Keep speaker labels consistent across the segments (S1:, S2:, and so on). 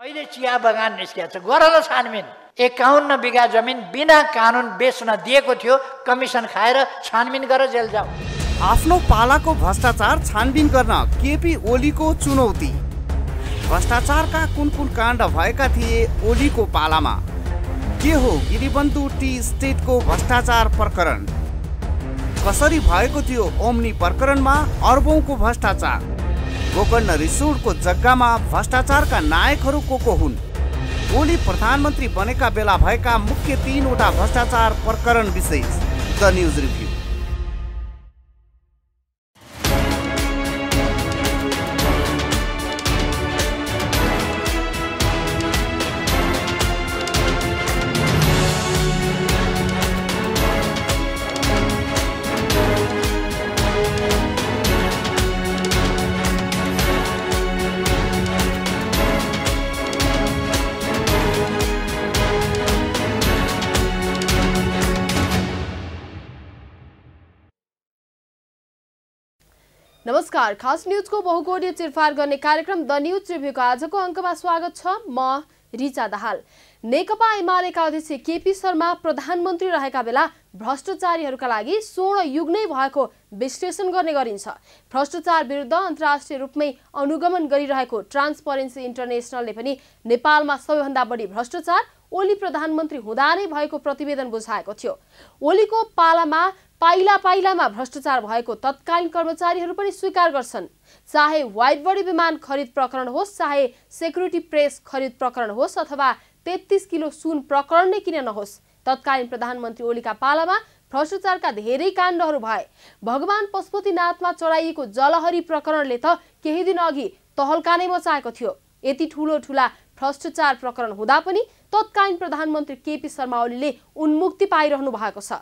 S1: अहिले चिया बगान निस्किएको छ, गर ल छानबिन। 51 बिघा जमिन बिना कानुन बेच्न दिएको थियो, कमिसन खाएर छानबिन गरेर जेल जाऊ।
S2: आफ्नो पालाको भ्रष्टाचार छानबिन गर्न केपी ओलीको चुनौती। भ्रष्टाचारका कुन कुन काण्ड भएका थिए ओलीको पालामा? के हो गिरिबन्धु टी स्टेटको भ्रष्टाचार प्रकरण? कसरी भएको थियो ओम्नी प्रकरणमा अरबौंको भ्रष्टाचार? गोकर्ण रिसोर्टको जग्गामा भ्रष्टाचारका नायकहरू को हुन्? ओली प्रधानमन्त्री बनेका बेला भएका मुख्य 3वटा भ्रष्टाचार प्रकरण विशेष द न्यूज रिभ्यू।
S3: नमस्कार, खास न्यूजको बहुकोणीय चिरफार गर्ने कार्यक्रम द न्यूज रिभ्यूको आजको अङ्कमा स्वागत छ। म रिचा दाहाल। नेकपा एमालेका अध्यक्ष केपी शर्मा प्रधानमन्त्री रहेका बेला भ्रष्टाचारीहरूका लागि स्वर्ण युग नै भएको विश्लेषण गर्ने गरिन्छ। भ्रष्टाचार विरुद्ध अन्तर्राष्ट्रिय रूपमै अनुगमन गरिरहेको ट्रान्सपरेन्सी इन्टरनेसनलले पनि नेपालमा सबैभन्दा बढी भ्रष्टाचार ओली प्रधानमन्त्री हुँदा नै भएको प्रतिवेदन बुझाएको थियो। ओलीको पालामा पाइलामा भ्रष्टाचार भएको तत्कालीन कर्मचारीहरू पनि स्वीकार गर्छन्। चाहे व्हाइट बडी विमान खरिद प्रकरण होस्, चाहे सेक्युरिटी प्रेस खरिद प्रकरण होस् अथवा 33 किलो सुन प्रकरण नै किन नहोस्, तत्कालीन प्रधानमन्त्री ओलीका पालामा भ्रष्टाचारका धेरै काण्डहरू भए। भगवान पशुपतिनाथमा चढाइएको जलहरी प्रकरणले त केही दिन अघि तहल्का नै मचाएको थियो। यति ठूला भ्रष्टाचार प्रकरण हुँदा पनि तत्कालीन प्रधानमन्त्री केपी शर्मा ओलीले उन्मुक्ति पाइरहनु भएको छ।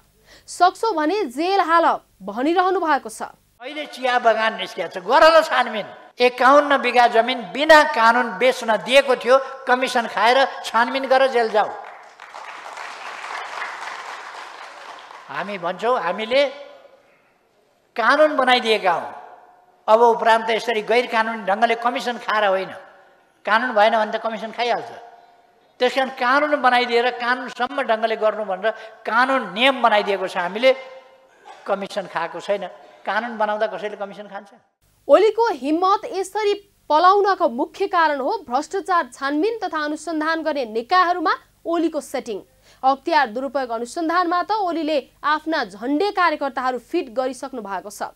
S3: सक्छौ भने जेल हाल भनिरहनु भएको छ।
S1: अहिले चिया बगान निस्किएको छ, गर ल छानबिन। 51 बिघा जमिन बिना कानुन बेच्न दिएको थियो, कमिसन खाएर छानबिन गरेर जेल जाऊ। हामी भन्छौँ हामीले कानुन बनाइदिएका हौँ, अब उपरान्त यसरी गैर कानुनी ढङ्गले कमिसन खाएर होइन। कानुन भएन भने त कमिसन खाइहाल्छ। त्यसकारण कानुन बनाइदिएर कानुनसम्म ढङ्गले गर्नु भनेर कानुन नियम बनाइदिएको छ। हामीले कमिसन खाएको छैन। कानुन बनाउँदा कसैले कमिसन खान्छ?
S3: ओलीको हिम्मत यसरी पलाउनको मुख्य कारण हो भ्रष्टाचार छानबिन तथा अनुसन्धान गर्ने निकायहरूमा ओलीको सेटिङ। अख्तियार दुरुपयोग अनुसन्धानमा त ओलीले आफ्ना झन्डे कार्यकर्ताहरू फिट गरिसक्नु भएको छ।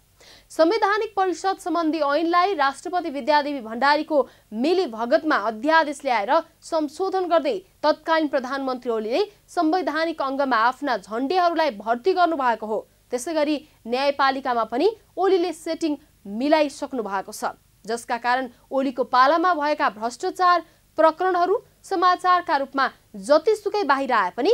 S3: संवैधानिक परिषद सम्बन्धी ऐनलाई राष्ट्रपति विद्यादेवी भण्डारीको मिली भगतमा अध्यादेश ल्याएर संशोधन गर्दै तत्कालीन प्रधानमन्त्री ओलीले संवैधानिक अङ्गमा आफ्ना झन्डेहरूलाई भर्ती गर्नु भएको हो। त्यसैगरी न्यायपालिकामा पनि ओलीले सेटिङ मिलाइसक्नु भएको छ, जसका कारण ओलीको पालामा भएका भ्रष्टाचार प्रकरणहरू समाचारका रूपमा जतिसुकै बाहिर आए पनि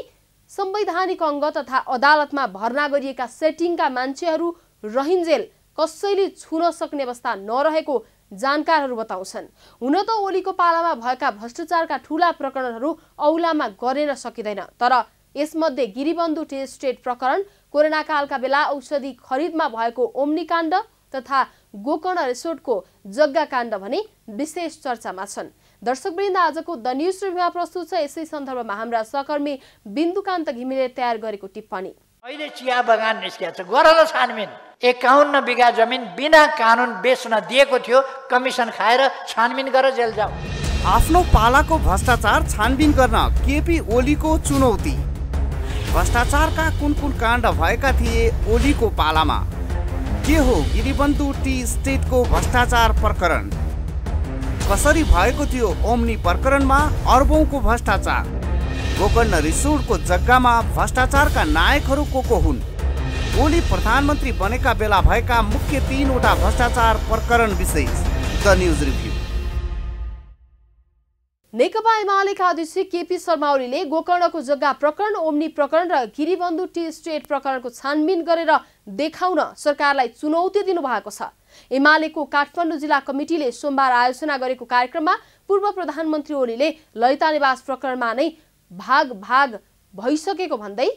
S3: संवैधानिक अङ्ग तथा अदालतमा भर्ना गरिएका सेटिङका मान्छेहरू रहिन्जेल कसैले छुन सक्ने अवस्था नरहेको जानकारहरू बताउँछन्। हुन त ओलीको पालामा भएका भ्रष्टाचारका ठूला प्रकरणहरू औलामा गरेन सकिँदैन, तर यसमध्ये गिरिबन्धु टी स्टेट प्रकरण, कोरोना कालका बेला औषधि खरिदमा भएको ओम्नी काण्ड तथा गोकर्ण रिसोर्टको जग्गा काण्ड भने विशेष चर्चामा छन्। दर्शकवृन्द, आजको द न्यूज रिभ्यूमा प्रस्तुत छ यसै सन्दर्भमा हाम्रा सहकर्मी बिन्दुकान्त घिमिरेले तयार गरेको टिप्पणी।
S1: अहिले चिया बगान निस्किएको छ, गर ल छानबिन। 51 बिघा जमिन बिना कानुन बेच्न दिएको थियो, कमिसन खाएर छानबिन गरेर जेल जाऊ।
S2: आफ्नो पालाको भ्रष्टाचार छानबिन गर्न केपी ओलीको चुनौती। भ्रष्टाचारका कुन कुन काण्ड भएका थिए ओलीको पालामा? के हो गिरिबन्धु टी स्टेटको भ्रष्टाचार प्रकरण? कसरी भएको थियो ओम्नी प्रकरणमा अरबौंको भ्रष्टाचार? गोकर्ण रिसोर्टको जग्गामा भ्रष्टाचारका नायकहरू को हुन्? ओली प्रधानमन्त्री बनेका बेला भएका मुख्य 3वटा भ्रष्टाचार प्रकरण विशेष द न्यूज रिभ्यू।
S3: नेकपा एमालेका अध्यक्ष केपी शर्मा ओलीले गोकर्णको जग्गा प्रकरण, ओम्नी प्रकरण र गिरिबन्धु टी स्टेट प्रकरणको छानबिन गरेर देखाउन सरकारलाई चुनौती दिनुभएको छ। एमालेको काठमाडौँ जिल्ला कमिटीले सोमबार आयोजना गरेको कार्यक्रममा पूर्व प्रधानमन्त्री ओलीले ललिता निवास प्रकरणमा नै भाग भइसकेको भन्दै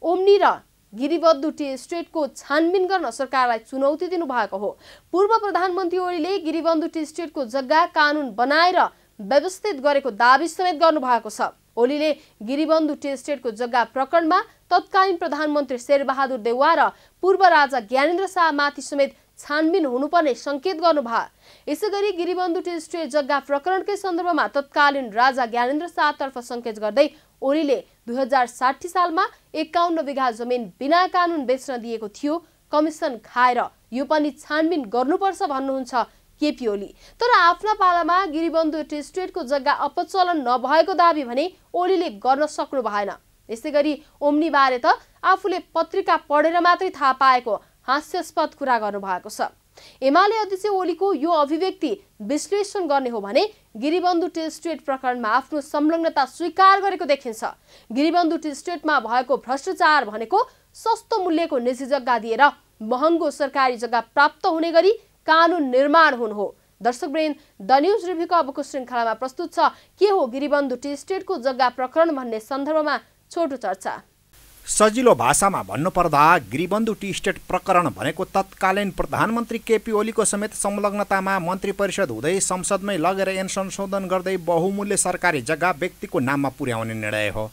S3: ओम्नी र गिरिबन्धु टी स्टेटको छानबिन गर्न सरकारलाई चुनौती दिनुभएको हो। पूर्व प्रधानमन्त्री ओलीले गिरिबन्धु टी स्टेटको जग्गा कानुन बनाएर व्यवस्थित गरेको दाबी समेत गर्नुभएको छ। ओलीले गिरिबन्धु टी एस्टेटको जग्गा प्रकरणमा तत्कालीन प्रधानमन्त्री शेरबहादुर देउवा र पूर्व राजा ज्ञानेन्द्र शाहमाथि समेत छानबिन हुनुपर्ने संकेत गर्नुभयो। यसैगरी गिरिबन्धु टी एस्टेट जग्गा प्रकरणकै सन्दर्भमा तत्कालीन राजा ज्ञानेन्द्र शाहतर्फ संकेत गर्दै ओलीले 2060 सालमा 51 बिघा जमिन बिना कानुन बेच्न दिएको थियो, कमिसन खाएर यो पनि छानबिन गर्नुपर्छ भन्नुहुन्छ केपी ओली। तर आफ्ना पालामा गिरिबन्धु टी एस्टेटको जग्गा अपचलन नभएको दाबी भने ओलीले गर्न सक्नु भएन। यसैगरी ओम्नी बारे त आफूले पत्रिका पढेर मात्रै थाहा पाएको हास्यास्पद कुरा गर्नुभएको छ। एमाले अध्यक्ष ओलीको यो अभिव्यक्ति विश्लेषण गर्ने हो भने गिरिबन्धु टी एस्टेट प्रकरणमा आफ्नो संलग्नता स्वीकार गरेको देखिन्छ। गिरिबन्धु टी एस्टेटमा भएको भ्रष्टाचार भनेको सस्तो मूल्यको निजी जग्गा दिएर महँगो सरकारी जग्गा प्राप्त हुने गरी कानुन निर्माण हुनु हो। दर्शकवृन्द, द न्यूज रिभ्यूको अबको श्रृङ्खलामा प्रस्तुत छ के हो गिरिबन्धु टी एस्टेटको जग्गा प्रकरण भन्ने सन्दर्भमा छोटो चर्चा।
S4: सजिलो भाषामा भन्नुपर्दा गिरिबन्धु टी एस्टेट प्रकरण भनेको तत्कालीन प्रधानमन्त्री केपी ओलीको समेत संलग्नतामा मन्त्री परिषद हुँदै संसदमै लगेर ऐन संशोधन गर्दै बहुमूल्य सरकारी जग्गा व्यक्तिको नाममा पुर्याउने निर्णय हो।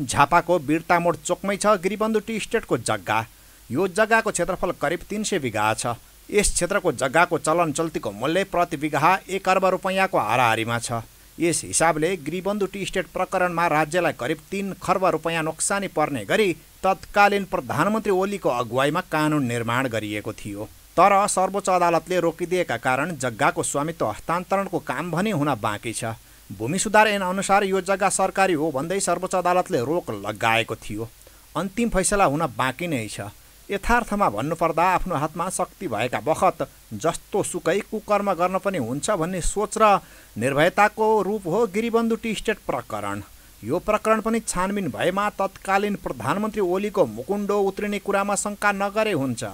S4: झापाको बिर्तामोड चोकमै छ गिरिबन्धु टी एस्टेटको जग्गा। यो जग्गाको क्षेत्रफल करिब 300 बिघा छ। यस क्षेत्रको जग्गाको चलन चल्तीको मूल्य प्रति बिघा 1 अर्ब रुपैयाँको हाराहारीमा छ। यस हिसाबले गिरिबन्धु टी एस्टेट प्रकरणमा राज्यलाई करिब 3 खर्ब रुपैयाँ नोक्सानी पर्ने गरी तत्कालीन प्रधानमन्त्री ओलीको अगुवाईमा कानुन निर्माण गरिएको थियो। तर सर्वोच्च अदालतले रोकिदिएका कारण जग्गाको स्वामित्व हस्तान्तरणको काम भने हुन बाँकी छ। भूमि सुधार ऐन अनुसार यो जग्गा सरकारी हो भन्दै सर्वोच्च अदालतले रोक लगाएको थियो। अन्तिम फैसला हुन बाँकी नै छ। यथार्थमा भन्नुपर्दा आफ्नो हातमा शक्ति भएका बखत जस्तो सुकै कुकर्म गर्न पनि हुन्छ भन्ने सोच र निर्भयताको रूप हो गिरिबन्धु टी एस्टेट प्रकरण। यो प्रकरण पनि छानबिन भएमा तत्कालीन प्रधानमन्त्री ओलीको मुकुण्डो उत्रिने कुरामा शङ्का नगरे हुन्छ।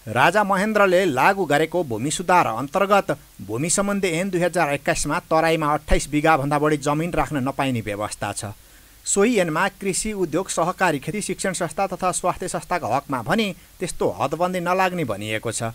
S4: राजा महेन्द्रले लागू गरेको भूमि सुधार अन्तर्गत भूमि सम्बन्धी ऐन 2021मा तराईमा 28 बिघाभन्दा बढी जमिन राख्न नपाइने व्यवस्था छ। सोही ऐनमा कृषि, उद्योग, सहकारी, खेती, शिक्षण संस्था तथा स्वास्थ्य संस्थाको हकमा भने त्यस्तो हदबन्दी नलाग्ने भनिएको छ।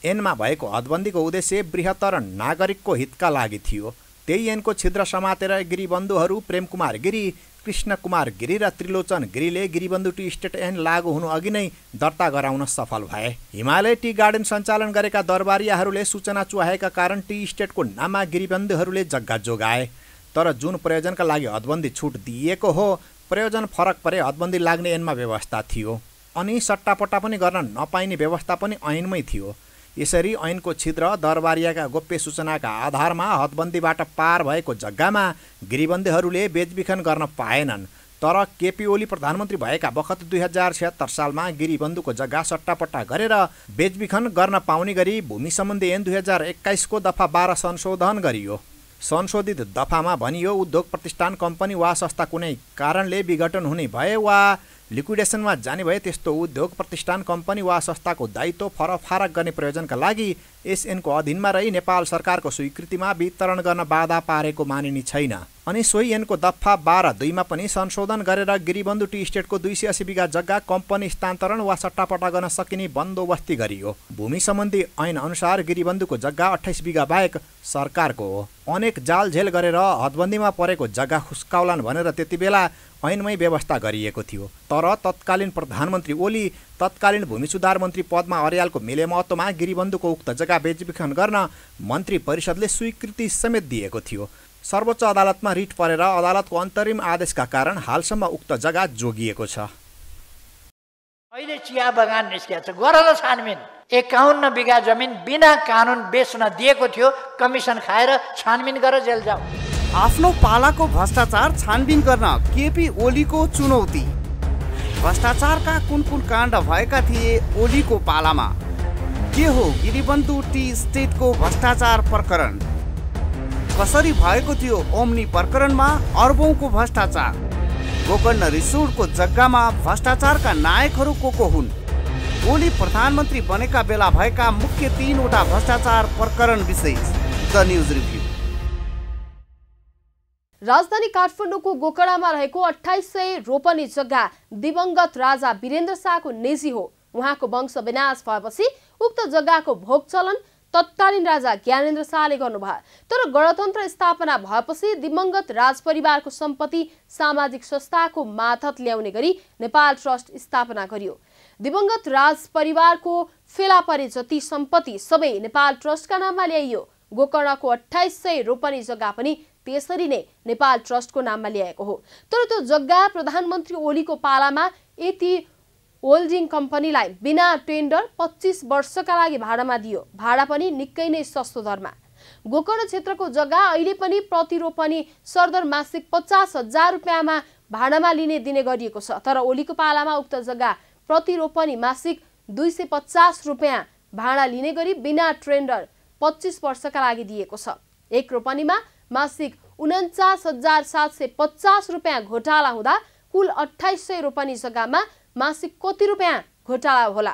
S4: ऐनमा भएको हदबन्दीको उद्देश्य बृहत्तर नागरिकको हितका लागि थियो। त्यही ऐनको छिद्र समातेर गिरिबन्धुहरू प्रेमकुमार गिरी, कृष्ण कुमार गिरी र त्रिलोचन गिरीले गिरिबन्धु टी एस्टेट ऐन लागू हुनु अघि नै दर्ता गराउन सफल भए। हिमालय टी गार्डन सञ्चालन गरेका दरबारियाहरूले सूचना चुहाएका कारण टी एस्टेटको नाममा गिरिबन्धुहरूले जग्गा जोगाए। तर जुन प्रयोजनका लागि हदबन्दी छुट दिइएको हो, प्रयोजन फरक परे हदबन्दी लाग्ने ऐनमा व्यवस्था थियो। अनि सट्टापट्टा पनि गर्न नपाइने व्यवस्था पनि ऐनमै थियो। यसरी ऐनको छिद्र दरबारियाका गोप्य सूचनाका आधारमा हदबन्दीबाट पार भएको जग्गामा गिरिबन्धुहरूले बेचबिखन गर्न पाएनन्। तर केपी ओली प्रधानमन्त्री भएका बखत 2076 सालमा गिरिबन्धुको जग्गा सट्टापट्टा गरेर बेचबिखन गर्न पाउने गरी भूमि सम्बन्धी ऐन 2021 को दफा 12 संशोधन गरियो। संशोधित दफामा भनियो उद्योग प्रतिष्ठान, कम्पनी वा संस्था कुनै कारणले विघटन हुने भए वा लिक्विडेसनमा जाने भए त्यस्तो उद्योग प्रतिष्ठान, कम्पनी वा संस्थाको दायित्व फरक गर्ने प्रयोजनका लागि यस ऐनको अधीनमा रही नेपाल सरकारको स्वीकृतिमा वितरण गर्न बाधा पारेको मानिने छैन। अनि सोही ऐनको दफा 12(2) पनि संशोधन गरेर गिरिबन्धु टी एस्टेटको 280 बिघा जग्गा कम्पनी हस्तान्तरण वा सट्टापट्टा गर्न सकिने बन्दोबस्ती गरियो। भूमि सम्बन्धी ऐन अनुसार गिरिबन्धुको जग्गा 28 बिघा बाहेक सरकारको हो। अनेक जालझेल गरेर हदबन्दीमा परेको जग्गा खुस्काउलान् भनेर त्यति बेला ऐनमै व्यवस्था गरिएको थियो। तर तत्कालीन प्रधानमन्त्री ओली तत्कालीन भूमि सुधार मन्त्री पदमा अर्यालको मिलेमतोमा गिरिबन्धुको उक्त जग्गा बेचबिखन गर्न मन्त्री परिषदले स्वीकृति समेत दिएको थियो। सर्वोच्च अदालतमा रिट परेर अदालतको अन्तरिम आदेशका कारण हालसम्म उक्त जग्गा जोगिएको छ।
S1: अहिले चिया बगान निस्किएको छ, गर न छानबिन। 51 बिघा जमिन बिना कानुन बेच्न दिएको थियो, कमिसन खाएर छानबिन गर, जेल जाऊ।
S2: आफ्नो पालाको भ्रष्टाचार छानबिन गर्न केपी ओलीको चुनौती। भ्रष्टाचारका कुन काण्ड भएका थिए ओलीको पालामा? के हो गिरिबन्धु टी एस्टेटको भ्रष्टाचार प्रकरण? कसरी भएको थियो ओम्नी प्रकरणमा अरबौंको भ्रष्टाचार? गोकर्ण रिसोर्टको जग्गामा भ्रष्टाचारका नायकहरू को हुन्? ओली प्रधानमन्त्री बनेका बेला भएका मुख्य 3वटा भ्रष्टाचार प्रकरण विशेष द न्यूज रिभ्यू।
S3: राजधानी काठमाडौँको गोकर्णमा रहेको 2800 रोपनी जग्गा दिवंगत राजा वीरेन्द्र शाहको निजी हो। उहाँको वंश विनाश भएपछि उक्त जग्गाको भोग चलन तत्कालीन राजा ज्ञानेन्द्र शाहले गर्नुभयो। तर गणतन्त्र स्थापना भएपछि दिवंगत राज परिवारको सम्पत्ति सामाजिक संस्थाको मातहत ल्याउने गरी नेपाल ट्रस्ट स्थापना गरियो। दिवंगत राज परिवारको फेला परे जति सम्पत्ति सबै नेपाल ट्रस्टका नाममा ल्याइयो। गोकर्णको 2800 रोपनी जग्गा पनि त्यसरी नै नेपाल ट्रस्टको नाममा ल्याएको हो। तर त्यो जग्गा प्रधानमन्त्री ओलीको पालामा यति होल्डिङ कम्पनीलाई बिना टेन्डर 25 वर्षका लागि भाडामा दियो। भाडा पनि निकै नै सस्तो दरमा। गोकर्ण क्षेत्रको जग्गा अहिले पनि प्रतिरोपनी सरदर मासिक 50,000 रुपियाँमा भाडामा दिने गरिएको छ। तर ओलीको पालामा उक्त जग्गा प्रतिरोपनी मासिक 250 रुपियाँ भाडा लिने गरी बिना टेन्डर 25 वर्षका लागि दिएको छ। एक रोपनीमा मासिक 49,750 रुपियाँ घोटाला हुँदा कुल 2800 रोपनी जग्गामा मासिक कति रुपियाँ घोटाला होला,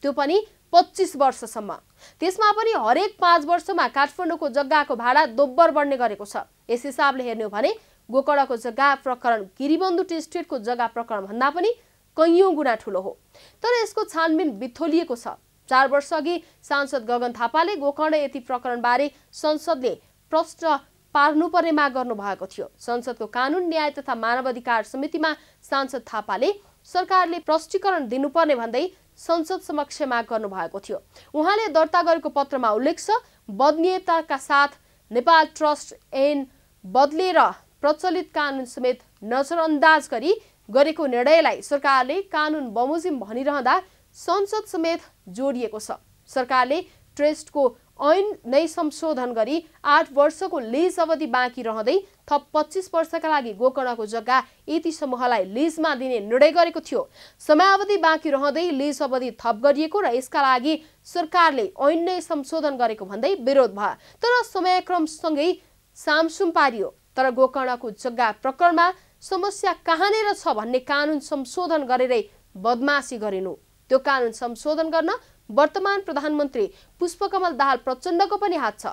S3: त्यो पनि 25 वर्षसम्म। त्यसमा पनि हरेक 5 वर्षमा काठमाडौँको जग्गाको भाडा दोब्बर बढ्ने गरेको छ। यस हिसाबले हेर्ने हो भने गोकर्णको जग्गा प्रकरण गिरिबन्धु टी स्टेटको जग्गा प्रकरण भन्दा पनि कैयौं गुणा ठूलो हो। तर यसको छानबिन बिथोलिएको छ। 4 वर्ष अघि सांसद गगन थापाले गोकर्ण यति प्रकरणबारे संसदले प्रश्न पार्नुपर्ने माग गर्नुभएको थियो। संसदको कानून न्याय तथा मानवाधिकार समितिमा सांसद थापाले सरकारले प्रष्टीकरण दिनुपर्ने भन्दै संसद समक्ष माग गर्नुभएको थियो। उहाँले दर्ता गरेको पत्रमा उल्लेख छ, बदनीयताका साथ नेपाल ट्रस्ट ऐन बदलेर प्रचलित कानून समेत नजरअन्दाज गरी गरेको निर्णयलाई सरकारले कानून बमोजिम भनिरहँदा संसद समेत जोडिएको छ। सरकारले ट्रस्टको ऐन नै संशोधन गरी 8 वर्षको लिज अवधि बाँकी रहँदै थप 25 वर्षका लागि गोकर्णको जग्गा यति समूहलाई लिजमा दिने निर्णय गरेको थियो। समयावधि बाँकी रहँदै लिज अवधि थप गरिएको र यसका लागि सरकारले ऐन नै संशोधन गरेको भन्दै विरोध भयो। तर समयक्रमसँगै सामसुम पारियो। तर गोकर्णको जग्गा प्रकरणमा समस्या कहाँनिर छ भन्ने कानून संशोधन गरेरै बदमासी गरिनु। त्यो कानून संशोधन गर्न वर्तमान प्रधानमन्त्री पुष्पकमल दाहाल प्रचण्डको पनि हात छ।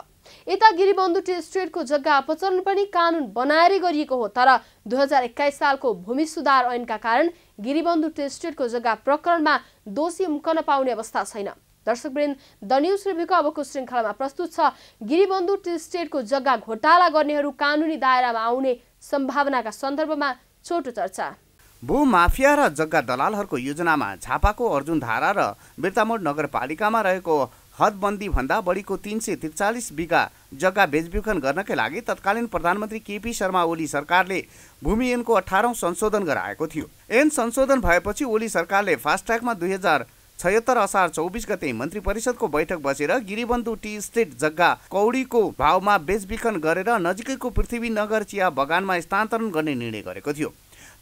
S3: यता गिरिबन्धु टी स्टेटको जग्गा अपचलन पनि कानून बनाएरै गरिएको हो। तर 2021 सालको भूमि सुधार ऐनका कारण गिरिबन्धु टी स्टेटको जग्गा प्रकरणमा दोषी उम्कन पाउने अवस्था छैन। दर्शकवृन्द, द न्यूज रिभ्यूको अबको श्रृङ्खलामा प्रस्तुत छ गिरिबन्धु टी स्टेटको जग्गा घोटाला गर्नेहरू कानूनी दायरामा आउने सम्भावनाका सन्दर्भमा छोटो चर्चा।
S2: भूमाफिया र जग्गा दलालहरूको योजनामा झापाको अर्जुनधारा र बिर्तामोड नगरपालिकामा रहेको हदबन्दी भन्दा बढीको 343 बिघा जग्गा बेचबिखन गर्नकै लागि तत्कालीन प्रधानमन्त्री केपी शर्मा ओली सरकारले भूमि ऐनको 18औं संशोधन गराएको थियो। ऐन संशोधन भएपछि ओली सरकारले फास्ट्र्याकमा 2076 असार 24 गते मन्त्री परिषदको बैठक बसेर गिरिबन्धु टी स्टेट जग्गा कौडीको भावमा बेचबिखन गरेर नजिकैको पृथ्वीनगर चिया बगानमा स्थानान्तरण गर्ने निर्णय गरेको थियो।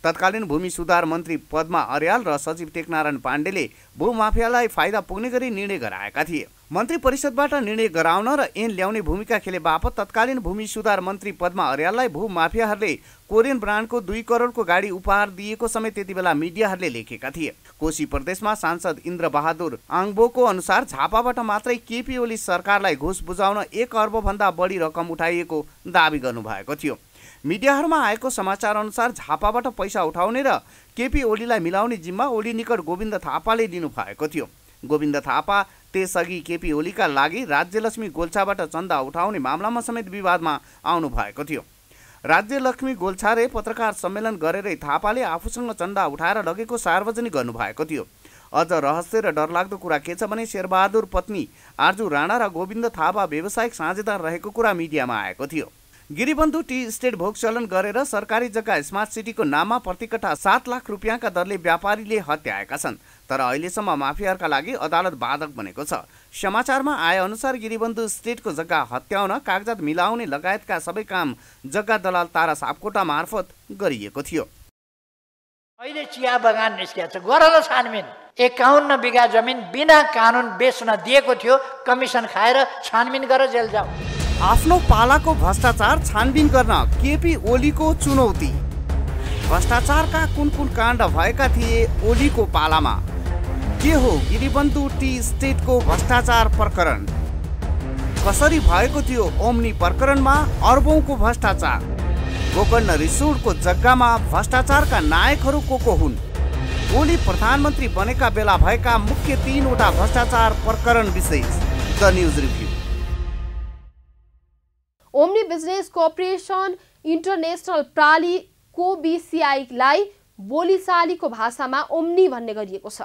S2: तत्कालीन भूमि सुधार मन्त्री पद्मा अर्याल र सचिव टेकनारायण पाण्डेले भूमाफियालाई फाइदा पुग्ने गरी निर्णय गराएका थिए। मन्त्री परिषदबाट निर्णय गराउन र ऐन ल्याउने भूमिका खेले बापत तत्कालीन भूमि सुधार मन्त्री पद्मा अर्याललाई भूमाफियाहरूले कोरियन ब्रान्डको 2 करोडको गाडी उपहार दिएको समेत त्यति बेला मिडियाहरूले लेखेका थिए। कोशी प्रदेशमा सांसद इन्द्र बहादुर आङबोको अनुसार झापाबाट मात्रै केपी ओली सरकारलाई घुस बुझाउन 1 अर्ब भन्दा बढी रकम उठाइएको दावी गर्नुभएको थियो। मिडियाहरूमा आएको समाचार अनुसार झापाबाट पैसा उठाउने र केपी ओलीलाई मिलाउने जिम्मा ओली निकट गोविन्द थापाले लिनुभएको थियो। गोविन्द थापा त्यसअघि केपी ओलीका लागि राज्यलक्ष्मी गोल्छाबाट चन्दा उठाउने मामलामा समेत विवादमा आउनु भएको थियो। राज्यलक्ष्मी गोल्छाले पत्रकार सम्मेलन गरेरै थापाले आफूसँग चन्दा उठाएर लगेको सार्वजनिक गर्नुभएको थियो। अझ रहस्य र डरलाग्दो कुरा के छ भने शेरबहादुर पत्नी आर्जु राणा र गोविन्द थापा व्यावसायिक साझेदार रहेको कुरा मिडियामा आएको थियो। गिरिबन्धु टी स्टेट भोगचलन गरेर सरकारी जग्गा स्मार्ट सिटीको नाममा प्रतिकट्ठा 7 लाख रुपियाँका दरले व्यापारीले हत्याएका छन्। तर अहिलेसम्म माफियाहरूका लागि अदालत बाधक बनेको छ। समाचारमा आए अनुसार गिरिबन्धु स्टेटको जग्गा हत्याउन कागजात मिलाउने लगायतका सबै काम जग्गा दलाल तारा सापकोटा मार्फत गरिएको थियो।
S1: अहिले चिया बगान निस्किएको छ, गर न छानबिन। 51 बिघा जमिन बिना कानुन बेच्न दिएको थियो, कमिसन खाएर छानबिन गरेर जेल जाऊ।
S2: आफ्नो पालाको भ्रष्टाचार छानबिन गर्न केपी ओलीको चुनौती। भ्रष्टाचारका कुन काण्ड भएका थिए ओलीको पालामा? के हो गिरिबन्धु टी स्टेटको भ्रष्टाचार प्रकरण? कसरी भएको थियो ओम्नी प्रकरणमा अर्बौंको भ्रष्टाचार? गोकर्ण रिसोर्टको जग्गामा भ्रष्टाचारका नायकहरू को हुन्? ओली प्रधानमन्त्री बनेका बेला भएका मुख्य 3 वटा भ्रष्टाचार प्रकरण विशेष the news review.
S3: Omni business corporation international प्राली BCI-लाई बोलीचालीको भाषामा ओम्नी भन्ने गरिएको छ।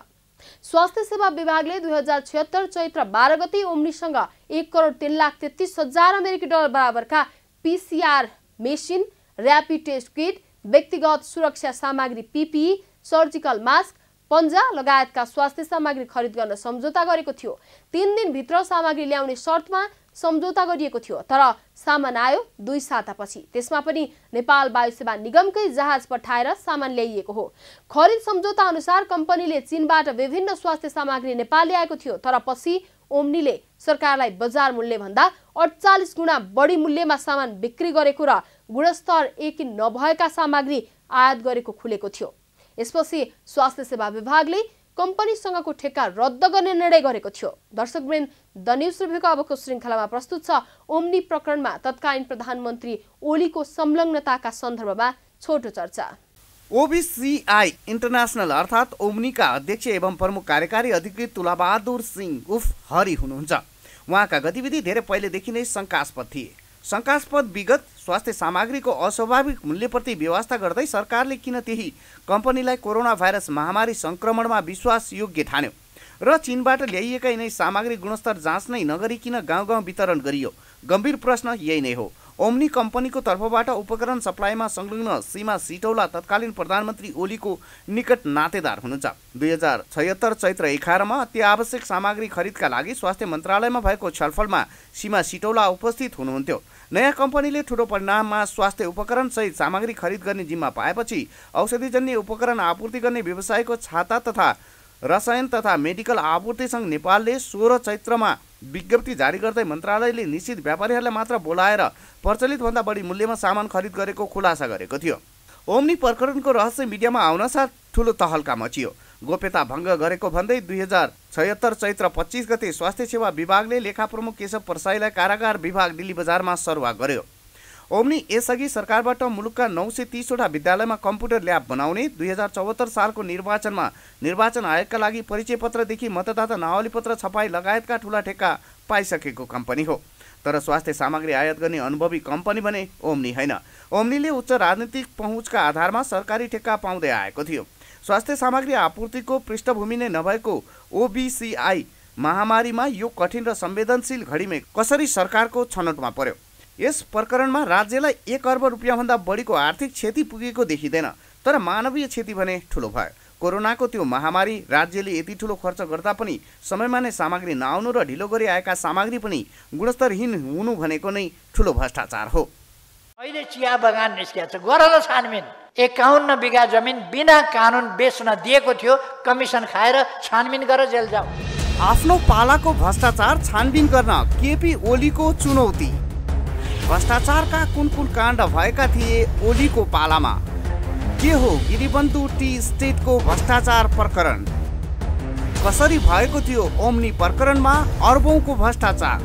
S3: स्वास्थ्य सेवा विभागले 2076 चैत्र 12 गते ओम्नीसँग 1,03,33,000 अमेरिकी डलर बराबरका PCR machine, rapid test kit, व्यक्तिगत सुरक्षा सामग्री PPE, सर्जिकल मास्क, पन्जा लगायतका स्वास्थ्य सामग्री खरिद गर्न सम्झौता गरेको थियो। 3 दिनभित्र सामग्री ल्याउने शर्तमा सम्झौता गरिएको थियो, तर सामान आयो 2 सातापछि। त्यसमा पनि नेपाल वायुसेवा निगमकै जहाज पठाएर सामान ल्याइएको हो। खरिद सम्झौता अनुसार कम्पनीले चीनबाट विभिन्न स्वास्थ्य सामग्री नेपाल ल्याएको थियो, तर पछि ओम्नीले सरकारलाई बजार मूल्य भन्दा 48 गुणा बढी मूल्यमा सामान बिक्री गरेको र गुणस्तर एकी नभएका सामग्री आयात गरेको खुलेको थियो। यसपछि स्वास्थ्य सेवा विभागले कम्पनीसँगको ठेक्का रद्द गर्ने निर्णय गरेको थियो। दर्शकवृन्द, द न्यूज रिभ्यूको अबको श्रृङ्खलामा प्रस्तुत छ ओम्नी प्रकरणमा तत्कालीन प्रधानमन्त्री ओलीको संलग्नताका सन्दर्भमा छोटो चर्चा।
S2: OBCI इन्टरनेसनल अर्थात् ओम्नीका अध्यक्ष एवं प्रमुख कार्यकारी अधिकृत तुलाबहादुर सिंह उफ हरि हुनुहुन्छ। उहाँका गतिविधि धेरै पहिलेदेखि नै शङ्कास्पद थिए। शङ्कास्पद विगत स्वास्थ्य सामग्रीको अस्वाभाविक मूल्यप्रति व्यवस्था गर्दै सरकारले किन त्यही कम्पनीलाई कोरोना भाइरस महामारी सङ्क्रमणमा विश्वासयोग्य ठान्यो र चीनबाट ल्याइएका यिनै सामग्री गुणस्तर जाँच नै नगरी किन गाउँ गाउँ वितरण गरियो? गम्भीर प्रश्न यही नै हो। ओम्नी कम्पनीको तर्फबाट उपकरण सप्लाईमा संलग्न सीमा सिटौला तत्कालीन प्रधानमन्त्री ओलीको निकट नातेदार हुनुहुन्छ। 2076 चैत्र 11 अत्यावश्यक सामग्री खरिदका लागि स्वास्थ्य मन्त्रालयमा भएको छलफलमा सीमा सिटौला उपस्थित हुनुहुन्थ्यो। नयाँ कम्पनीले ठुलो परिमाणमा स्वास्थ्य उपकरण सहित सामग्री खरिद गर्ने जिम्मा पाएपछि औषधिजन्य उपकरण आपूर्ति गर्ने व्यवसायको छाता तथा रसायन तथा मेडिकल आपूर्तिसँग नेपालले 16 चैत्रमा विज्ञप्ति जारी गर्दै मन्त्रालयले निश्चित व्यापारीहरूलाई मात्र बोलाएर प्रचलितभन्दा बढी मूल्यमा सामान खरिद गरेको खुलासा गरेको थियो। ओम्नी प्रकरणको रहस्य मिडियामा आउनसाथ ठुलो तहल्का मचियो। गोप्यता भङ्ग गरेको भन्दै 2076 चैत्र 25 गते स्वास्थ्य सेवा विभागले लेखा प्रमुख केशव प्रसाईलाई कारागार विभाग दिल्ली बजारमा सरुवा गर्यो। ओम्नी यसअघि सरकारबाट मुलुकका 930 वटा विद्यालयमा कम्प्युटर ल्याब बनाउने, 2074 सालको निर्वाचनमा निर्वाचन आयोगका लागि परिचय पत्रदेखि मतदाता नावली पत्र छपाई लगायतका ठुला ठेक्का पाइसकेको कम्पनी हो। तर स्वास्थ्य सामग्री आयात गर्ने अनुभवी कम्पनी भने ओम्नी होइन। ओम्नीले उच्च राजनीतिक पहुँचका आधारमा सरकारी ठेक्का पाउँदै आएको थियो। स्वास्थ्य सामग्री आपूर्तिको पृष्ठभूमि नै नभएको OBCI महामारीमा यो कठिन र संवेदनशील घडीमै कसरी सरकारको छनौटमा पर्यो? यस प्रकरणमा राज्यलाई 1 अर्ब रुपियाँभन्दा बढीको आर्थिक क्षति पुगेको देखिँदैन, तर मानवीय क्षति भने ठुलो भयो। कोरोनाको त्यो महामारी राज्यले यति ठुलो खर्च गर्दा पनि समयमा नै सामग्री नआउनु र ढिलो गरी आएका सामग्री पनि गुणस्तरहीन हुनु भनेको नै ठुलो भ्रष्टाचार हो।
S1: अहिले चिया बगान निस्किएको छ, गर न छानबिन। 51 बिघा जमिन बिना कानुन बेच्न दिएको थियो, कमिसन खाएर छानबिन गरेर जेल जाऊ।
S2: आफ्नो पालाको भ्रष्टाचार छानबिन गर्न केपी ओलीको चुनौती। भ्रष्टाचारका कुन काण्ड भएका थिए ओलीको पालामा? के हो गिरिबन्धु टी स्टेटको भ्रष्टाचार प्रकरण? कसरी भएको थियो ओम्नी प्रकरणमा अर्बौंको भ्रष्टाचार?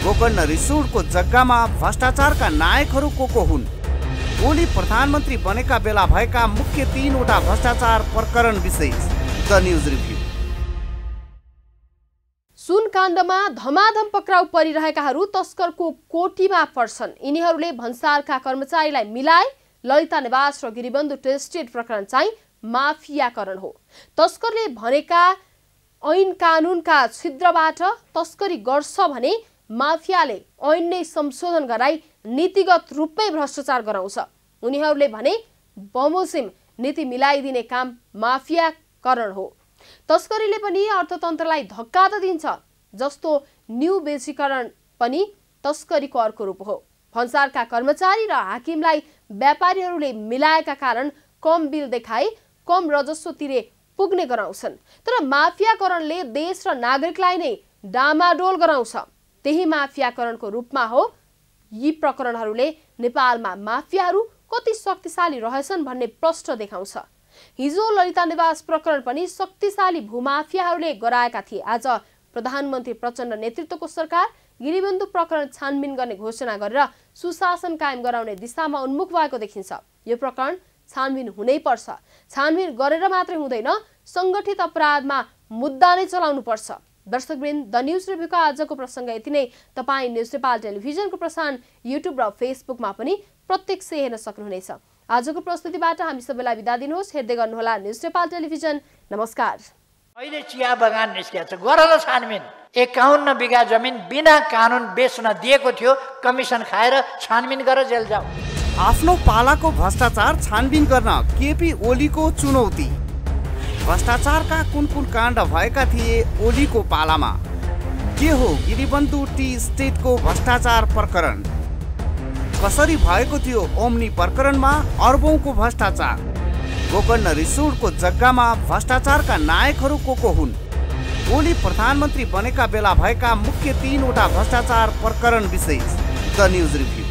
S2: गोकर्ण रिसोर्टको जग्गामा भ्रष्टाचारका नायकहरू को हुन्? ओली प्रधानमन्त्री बनेका बेला भएका मुख्य 3 वटा भ्रष्टाचार प्रकरण विशेष द न्यूज रिभ्यू।
S3: सुनकाण्डमा धमाधम पक्राउ परिरहेकाहरू तस्करको कोटीमा पर्छन्। यिनीहरूले भन्सारका कर्मचारीलाई मिलाए। ललिता निवास र गिरिबन्धु टी स्टेट प्रकरण चाहिँ माफियाकरण हो। तस्करले भनेका ऐन कानुनका छिद्रबाट तस्करी गर्छ भने माफियाले ऐन नै संशोधन गराई नीतिगत रूपमै भ्रष्टाचार गराउँछ। उनीहरूले भने बमोजिम नीति मिलाइदिने काम माफियाकरण हो। तस्करीले पनि अर्थतन्त्रलाई धक्का त दिन्छ, जस्तो न्यू बेचीकरण पनि तस्करीको अर्को रूप हो। भन्सारका कर्मचारी र हाकिमलाई व्यापारीहरूले मिलाएका कारण कम बिल देखाई कम राजस्व तिरे पुग्ने गराउँछन्। तर माफियाकरणले देश र नागरिकलाई नै डामाडोल गराउँछ। त्यही माफियाकरणको रूपमा हो यी प्रकरणहरूले नेपालमा माफियाहरू कति शक्तिशाली रहेछन् भन्ने प्रश्न देखाउँछ। हिजो ललिता निवास प्रकरण पनि शक्तिशाली भूमाफियाहरूले गराएका थिए। आज प्रधानमन्त्री प्रचण्ड नेतृत्वको सरकार गिरिबन्धु प्रकरण छानबिन गर्ने घोषणा गरेर सुशासन कायम गराउने दिशामा उन्मुख भएको देखिन्छ। यो प्रकरण छानबिन हुनै पर्छ। छानबिन गरेर मात्रै हुँदैन, सङ्गठित अपराधमा मुद्दा नै चलाउनु पर्छ। दर्शकवृन्द, द न्युज रिभ्यूका आजको प्रसङ्ग यति नै। तपाईँ न्युज नेपाल टेलिभिजनको प्रसारण युट्युब र फेसबुकमा पनि प्रत्यक्ष हेर्न सक्नुहुनेछ। आजको प्रस्तुतिबाट हामी सबैलाई बिदा दिनुहोस्। हेर्दै गर्नुहोला न्युज नेपाल टेलिभिजन। नमस्कार।
S1: अहिले चिया बगान निस्किएको छ, गर ल छानबिन। 51 बिघा जमिन बिना कानुन बेच्न दिएको थियो, कमिसन खाएर छानबिन गरेर जेल जाऊ।
S2: आफ्नो पालाको भ्रष्टाचार छानबिन गर्न केपी ओलीको चुनौती। भ्रष्टाचारका कुन काण्ड भएका थिए ओलीको पालामा? के हो गिरिबन्धु टी स्टेटको भ्रष्टाचार प्रकरण? कसरी भएको थियो ओम्नी प्रकरणमा अर्बौंको भ्रष्टाचार? गोकर्ण रिसोर्टको जग्गामा भ्रष्टाचारका नायकहरू को हुन्? ओली प्रधानमन्त्री बनेका बेला भएका मुख्य 3 वटा भ्रष्टाचार प्रकरण विशेष द न्युज रिभ्यू।